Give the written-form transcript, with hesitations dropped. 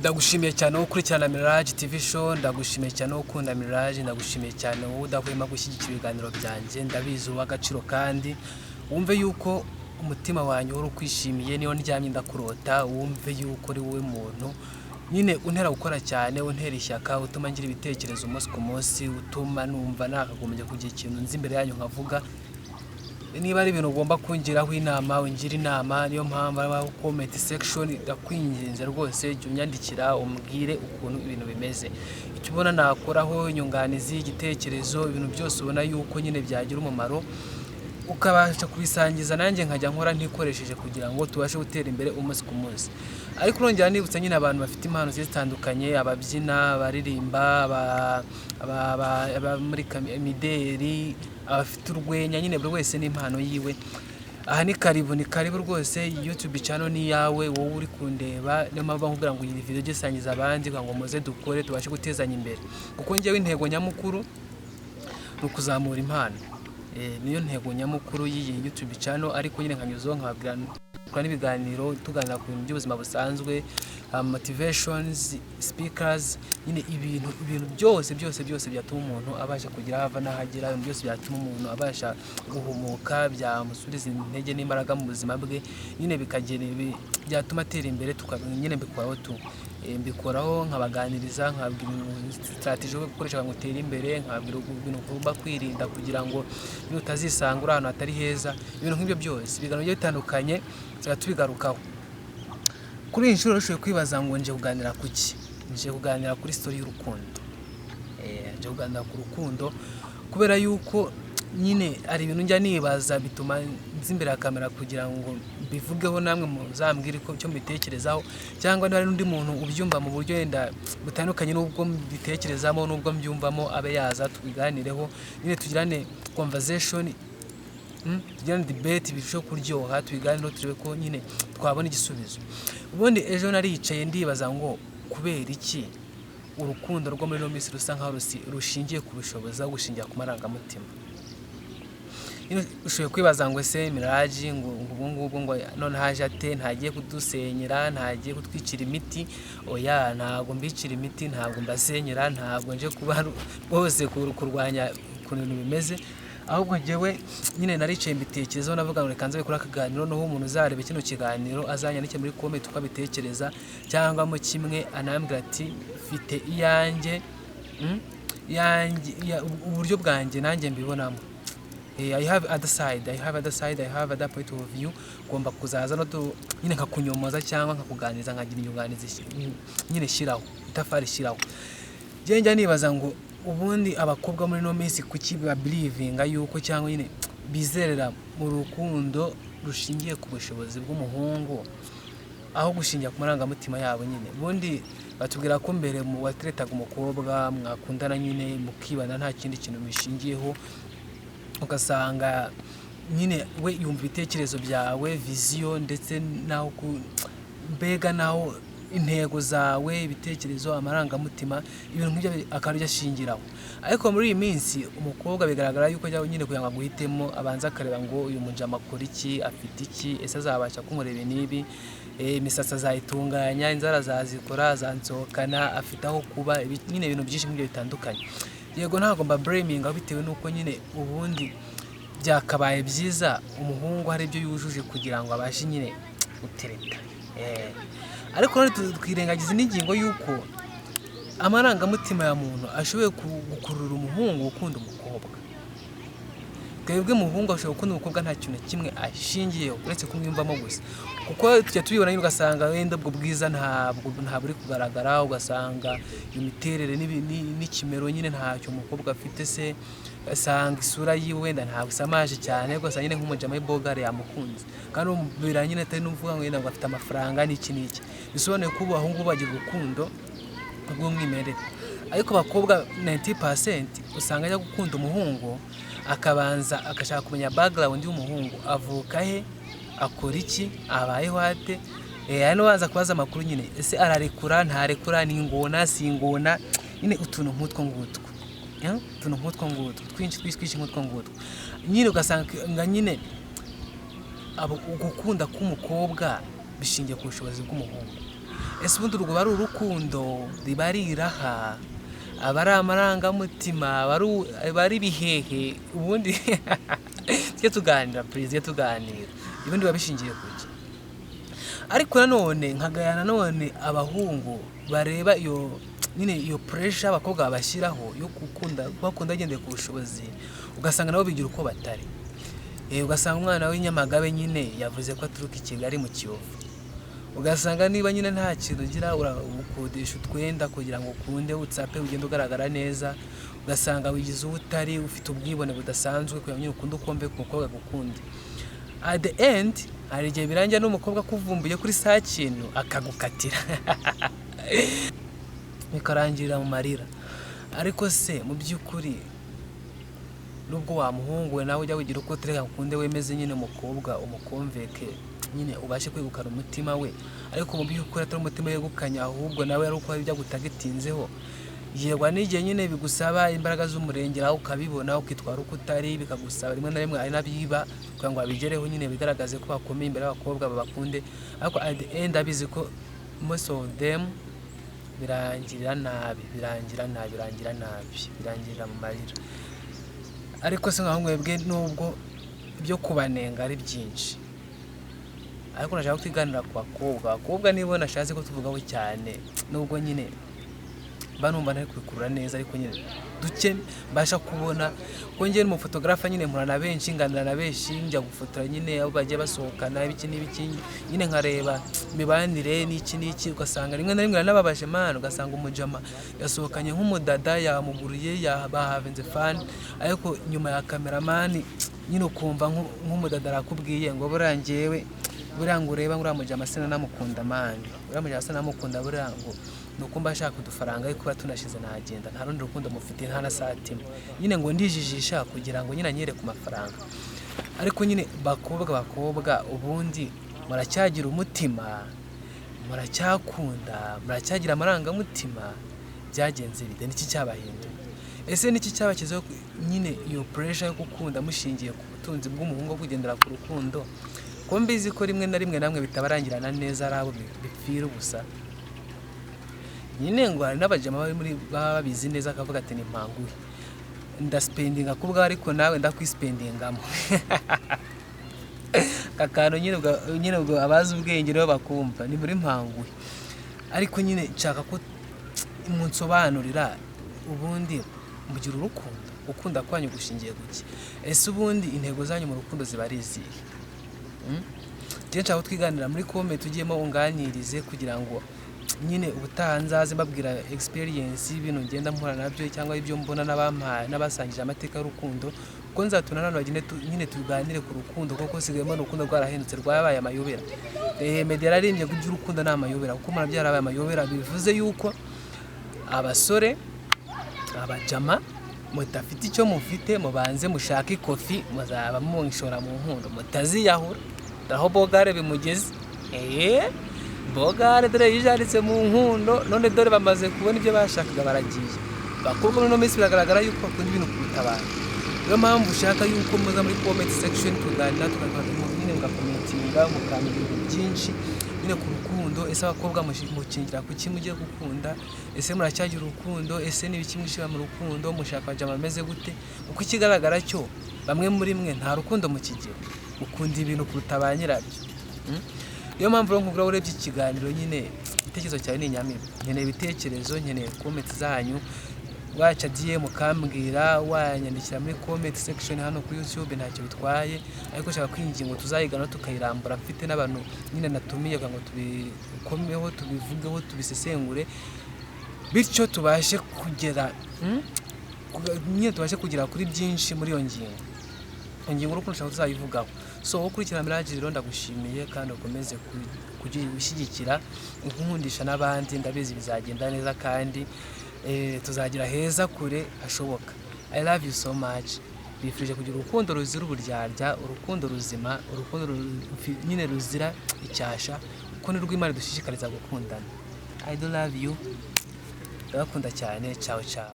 Ndagushimiye cyane wo kurikirana Mirage TV show, ndagushimiye cyane wo ukunda Mirage, ndagushimiye cyane wowe udahwema gushyigikira ibiganiro byanjye, ndabizi uw'agaciro kandi wumve yuko umutima wanyu uri kwishimiye niyo ndyamye ndakurota, wumve yuko ari wowe muntu nyine untera gukora cyane, untera ishyaka, utuma ngira ibitekerezo umunsi ku munsi, utuma numva nakagombye kugira ikintu nzi imbere yanyu nkavuga. Niba ari ibintu ugomba kungiraho inama ungira inama, niyo mpamvu aba comment section ndakwinginze rwose jya unyandikira umbwire ukuntu ibintu bimeze, icyo ubona nakoraho inyunganizi, igitekerezo, ibintu byose ubona yuko nyine byagira umumaro ukabasha kubisangiza nanjye nkajya nkora ntikoresheje kugira ngo tubashe gutera imbere umunsi ku munsi. Ariko urongera nibutsa nyine abantu bafite impano zitandukanye, ababyina, abaririmba, aba muri mideri, abafite urwenya, nyine buri wese n'impano yiwe. Aha ni karibu rwose, YouTube channel ni yawe wowe uri kundeba, niyo mpamvu nkubwira ngo iyi video gisangiza abandi ngo muze dukore tubashe gutezanya imbere, kuko njyewe intego nyamukuru ni ukuzamura impano. Niyo ntego nyamukuru y'iyi YouTube channel, ariko nyine nkanyuzo nkababwira n'ibiganiro tuganira ku bintu by'ubuzima busanzwe, motivations, speakers, nyine ibintu byose byatuma umuntu abasha kugira hava n'ahagera, ibintu byose byatuma umuntu abasha guhumuka, byamusubiza intege n'imbaraga mu buzima bwe, nyine bikagera byatuma atera imbere. Nyine mbikoraho nkabaganiriza, nkabwira strategy yo gukoresha ngo utere imbere, nkabwira ibintu ugomba kwirinda kugira ngo utazisanga uri ahantu hatari heza, ibintu nk'ibyo byose ibiganiro bitandukanye tubigarukaho. Kuri iyi nshuro rushoboye kwibaza ngo nje kuganira kuki, nje kuganira kuri story y'urukundo. Nje kuganira ku rukundo kubera yuko nyine ari ibintu njya nibaza bituma nzimbere ya kamera kugira ngo bivugeho, namwe muzambwire ko cyo mbitekerezaho, cyangwa niba ari undi muntu ubyumva mu buryo yenda butandukanye n'ubwo mbitekerezamo n'ubwo mbyumvamo, abe yaza tubiganireho, nyine tugirane conversation, tugirane debate birusho kuryoha, tubiganireho turebe ko nyine twabona igisubizo. Ubundi ejo naricaye ndibaza ngo kubera iki urukundo rwo muri no minsi rusa nkaho rushingiye ku bishoboza gushingira ku marangamutima. Ushoboye kwibaza ngo ese Mirage ngo ubu ngo none haje ate, ntagiye kudusenyera, ntagiye kutwicira imiti. Oya, ntabwo mbicira imiti, ntabwo mbasenyera, ntabwo nje kuba bose kurwanya ukuntu bimeze, ahubwo njyewe nyine naricaye mbitekerezaho, navuga ngo reka nze kuri akaganiro, noneho umuntu uzareba kino kiganiro azanyandike muri comment ukabitekereza, cyangwa mu kimwe anambwira ati mfite iyanjye uburyo bwanjye nanjye mbibonamo. I have other side, I have other point of view. Gomba kuzaza no nyine nkakunyomoza cyangwa nkakuganiriza, nkagira inyunganizi nyine shiraho itafari shiraho. Njya nibaza ngo ubundi abakobwa muri no minsi kuki ba believinga yuko cyangwa nyine bizerera mu rukundo rushingiye ku bushobozi bw'umuhungu aho gushingira ku marangamutima yabo. Nyine ubundi batubwira ko mbere mu wateretaga umukobwa mwakundana nyine mukibana nta kindi kintu bishingiyeho, ugasanga nyine we yumva ibitekerezo byawe, vision, ndetse naho mbega naho intego zawe, ibitekerezo, amarangamutima, ibintu nk'ibyo akarya shingiraho. Ariko muri iyi minsi umukobwa bigaragara yuko ajya nyine kuyanga guhitemo, abanza akareba ngo uyu mujama akora iki, afite iki, ese azabasha kumureba nibi, imisatsi azayitunganya, inzara azazikora, azansohokana, afite aho kuba, nyine ibintu byinshi nk'ibyo bitandukanye. Yego ntabwo mba blaming bitewe nuko nyine ubundi byakabaye byiza umuhungu hari ibyo yujuje kugira ngo abashe nyine gutereta. Ariko none twirengagiza n'ingingo yuko amarangamutima ya muntu ashoboye gukurura umuhungu ukunda umukobwa. Twebwe muhungu ashobora gukunda umukobwa nta kintu kimwe ashingiyeho uretse kumwiyumvamo gusa, kuko tujya tubibona nyine ugasanga wenda ubwo bwiza ntabwo buri kugaragara, ugasanga imiterere n'ikimero nyine ntacyo umukobwa afite, se asanga isura yiwe wenda ntabwo isamaje cyane, ugasanga nyine nk'umujama w'ibogare yamukunze, kandi umubira nyine atari n'uvuga ngo yenda ngo afite amafaranga n'iki. Bisobanuye ko abahungu bagira urukundo rw'umwimerere. Ariko abakobwa 90% usanga ajya gukunda umuhungu akabanza agashaka kumenya background y'umuhungu, avuka he, akora iki, abayeho ate, hano baza kubaza amakuru nyine, ese ararekura ntarekura, ni ingona si ingona, nyine utuntu nk'utwo ngutwo, utuntu nk'utwo ngutwo twinshi nk'utwo ngutwo. Nyine ugasanga nyine gukunda k'umukobwa bishingiye ku bushobozi bw'umuhungu. ese ubundi urwo bari urukundo riba ari iraha aba ari amarangamutima bari bihehe ubundi tujye tuganira please tujye tuganira ubundi biba bishingiye kuki ariko nanone nkagaya nanone abahungu bareba iyo nyine iyo pressure abakobwa babashyiraho yo bakunda agendeye ku bushobozi ugasanga nabo bigira uko batari ugasanga umwana w'inyamagabe nyine yavuze ko aturuka i Kigali mu Kiyovu ugasanga niba nyine nta kintu ugira ukodesha utwenda kugira ngo ukunde utsape ugende ugaragara neza ugasanga wigize ubutari ufite ubwibone budasanzwe kugira ngo ukunde ukombe ku mukobwa gukunde at the end hari igihe birangira n'umukobwa kuvumbuye kuri saa kintu akagukatira bikarangirira mu marira ariko se mu by'ukuri nubwo wamuhunguwe nawe ujya wigira uko utereka ukunde wemeze nyine umukobwa umukomveke nyine ubashe kwegukana umutima we ariko mu by'ukuri atari umutima yegukanya ahubwo nawe ari uko bijya gutagitinzeho yegwa n'igihe nyine bigusaba imbaraga z'umurengera ukabibona ukitwara uko utari bikagusaba rimwe na rimwe ari nabiba kugira ngo abigereho nyine bigaragaze ko bakomeye imbere y'abakobwa babakunde ariko at the end abizi ko most of them birangirira mu marira ariko se nka mwebwe nubwo ibyo kubanenga ari byinshi ariko nashaka kwiganira ku bakobwa nibo nashatse ko tuvugaho cyane nubwo nyine banumva ntari kwikurura neza ariko nyine duke mbasha kubona ko njye mu photographer nyine mpurana benshi nganira na benshi njya gufotora nyine abo bagiye basohokana ibiki n'ibiki nyine nkareba mibanire n'iki ugasanga rimwe na rimwe n'ababaje man ugasanga umujama yasohokanye nk'umudada yamuguriye yabahavenze fan ariko nyuma ya cameraman nyine ukumva nk'umudada arakubwiye ngo burangewe burango ureba ngura mujama sena namukunda man uramujama sena namukunda burango nuko mbashaka udufaranga ariko batunashize nagenda nta rundi rukundo mufite nta na satima nyine ngo ndijijisha kugira ngo nyine anyere ku mafaranga ariko nyine bakobwa ubundi muracyagira umutima muracyakunda muracyagira amarangamutima byagenze bide niki cyabahinduye ese niki cyabakizeho nyine iyo pressure yo gukunda mushingiye ku butunzi bw'umuhungu kugendera ku rukundo ko mbizi ko rimwe na rimwe namwe bitabarangirana neza arabo bipfira ubusa nyine ngo hari n'abajama bari muri babizi neza akavuga ati ni mpanguye ndaspendinga kubwa ariko nawe ndakwispendingamo kakano nyine ubwo abazi ubwenge rero bakumva ni muri mpanguye ariko nyine nshaka ko munsobanurira ubundi mugira urukundo ukunda kwanyu gushingiye guki ese ubundi intego zanyu mu rukundo ziba ari izihe nshaka twiganira muri comment tugiyemo unganirize kugira ngo nyine ubutaha nzaze mbabwira experience y'ibintu ngenda mpura nabyo cyangwa ibyo mbona n'abasangije amateka y'urukundo kuko nzatuna nano bagende nyine tuganire ku rukundo kuko sigayemo urukundo rwarahindutse rwabaye amayobera media yararimbye ko iby'urukundo n'amayobera kuko mara byarabaye amayobera bivuze yuko abasore abajama mutafite icyo mufite mubanze mushaka ikofi muzaba mwishora mu nkundo mutaziyahura ndaho bogare bimugeze bogare dore yijaritse mu nkundo none dore bamaze kubona ibyo bashakaga baragiye bakobwa no minsi biragaragara yuko bakunda ibintu kurutabana niyo mpamvu ushaka yuko muza muri comment section tuganira nyine mugakomentinga mukambira byinshi nyine ku rukundo ese abakobwa mukingira kuki mugiye gukunda ese muracyagira urukundo ese n'ibiki mwishira mu rukundo mushaka jama ameze gute uko ikigaragara cyo bamwe muri mwe nta rukundo mukigira ukunda ibintu kurutabanyirabyo niyo mpamvu nkugura urebye ikiganiro nyine igitekerezo cyawe ni inyamibwa nkeneye ibitekerezo nkeneye comment zanyu wacha DM mukambwira wanyandikira muri comment section hano ku YouTube ntacyo bitwaye ariko shaka kwingingo tuzayigana tukayirambura mfite n'abantu nyine natumiye ngo tubikomeho tubivugeho tubisesengure bityo tubashe kugera nyine tubashe kugera kuri byinshi muri iyo ngingo urukundo nshaka tuzayivugaho so ukurikira Mirage rero ndagushimiye kandi ukomeze kugira ubishyigikira unkundisha n'abandi ndabizi bizagenda neza kandi tuzagira heza kure hashoboka. I love you so much. Bifurije kugira urukundo ruzira uburyarya, urukundo ruzima, urukundo nyine ruzira icyasha, kuko ni rw'Imana dushishikariza gukundana. I do love you. Ndakunda cyane. Ciao ciao.